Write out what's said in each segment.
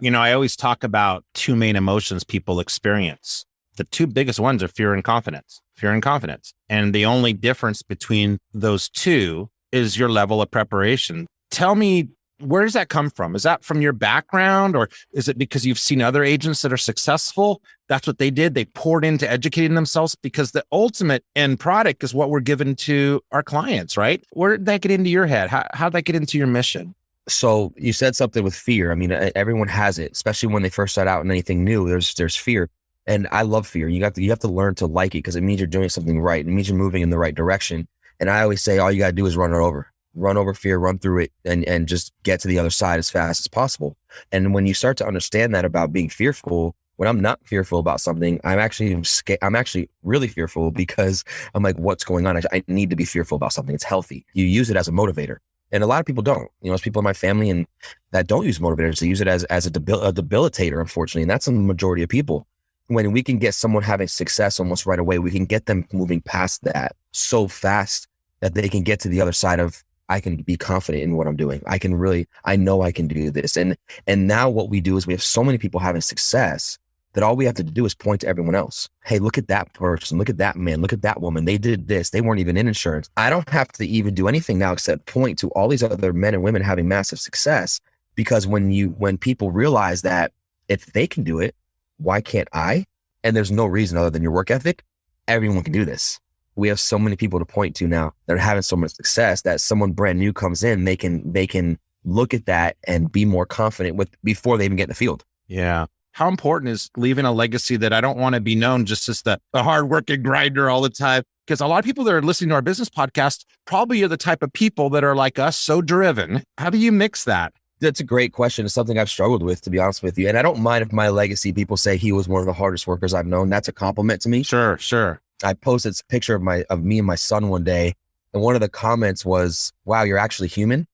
I always talk about two main emotions people experience. The two biggest ones are fear and confidence, fear and confidence. And the only difference between those two is your level of preparation. Tell me, where does that come from? Is that from your background, or is it because you've seen other agents that are successful? That's what they did. They poured into educating themselves, because the ultimate end product is what we're given to our clients, right? Where did that get into your head? How did that get into your mission? So you said something with fear. I mean, everyone has it, especially when they first start out in anything new. There's fear, and I love fear. You have to learn to like it, because it means you're doing something right. It means you're moving in the right direction. And I always say, all you gotta do is run over fear, run through it, and just get to the other side as fast as possible. And when you start to understand that about being fearful, when I'm not fearful about something, I'm actually really fearful, because I'm like, what's going on? I need to be fearful about something. It's healthy. You use it as a motivator. And a lot of people don't. There's people in my family and that don't use motivators. They use it as a debilitator, unfortunately. And that's the majority of people. When we can get someone having success almost right away, we can get them moving past that so fast that they can get to the other side of, I can be confident in what I'm doing. I know I can do this. And now what we do is we have so many people having success that all we have to do is point to everyone else. Hey, look at that person. Look at that man. Look at that woman. They did this. They weren't even in insurance. I don't have to even do anything now except point to all these other men and women having massive success. Because when people realize that if they can do it, why can't I? And there's no reason other than your work ethic. Everyone can do this. We have so many people to point to now that are having so much success that someone brand new comes in, they can look at that and be more confident before they even get in the field. Yeah. How important is leaving a legacy that I don't want to be known just as the hardworking grinder all the time? Because a lot of people that are listening to our business podcast probably are the type of people that are like us, so driven. How do you mix that? That's a great question. It's something I've struggled with, to be honest with you. And I don't mind if my legacy, people say he was one of the hardest workers I've known. That's a compliment to me. Sure. I posted a picture of me and my son one day, and one of the comments was, "Wow, you're actually human."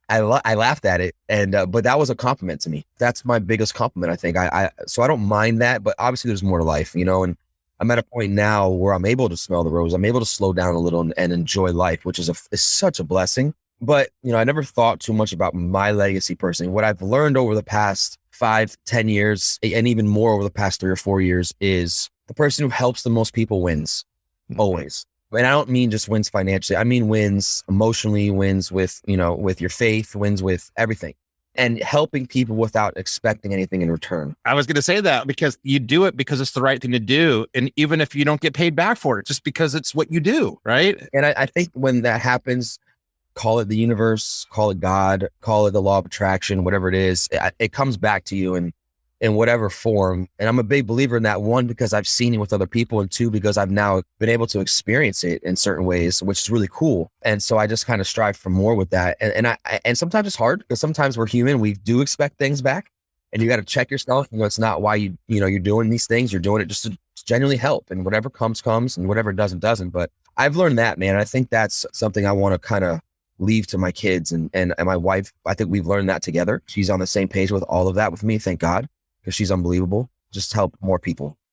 I laughed at it, and but that was a compliment to me. That's my biggest compliment, I think. So I don't mind that, but obviously there's more to life, and I'm at a point now where I'm able to smell the rose. I'm able to slow down a little and enjoy life, which is such a blessing. But I never thought too much about my legacy personally. What I've learned over the past 5-10 years, and even more over the past 3 or 4 years, is the person who helps the most people wins, always. And I don't mean just wins financially. I mean wins emotionally, wins with your faith, wins with everything, and helping people without expecting anything in return. I was going to say that because you do it because it's the right thing to do. And even if you don't get paid back for it, just because it's what you do, right? And I think when that happens, call it the universe, call it God, call it the law of attraction, whatever it is, it comes back to you in whatever form. And I'm a big believer in that, one, because I've seen it with other people, and two, because I've now been able to experience it in certain ways, which is really cool. And so I just kind of strive for more with that. And sometimes it's hard, because sometimes we're human. We do expect things back, and you got to check yourself. It's not why you're doing these things. You're doing it just to genuinely help, and whatever comes, and whatever doesn't. But I've learned that, man. I think that's something I want to kind of leave to my kids and my wife. I think we've learned that together. She's on the same page with all of that with me. Thank God. Because she's unbelievable. Just help more people.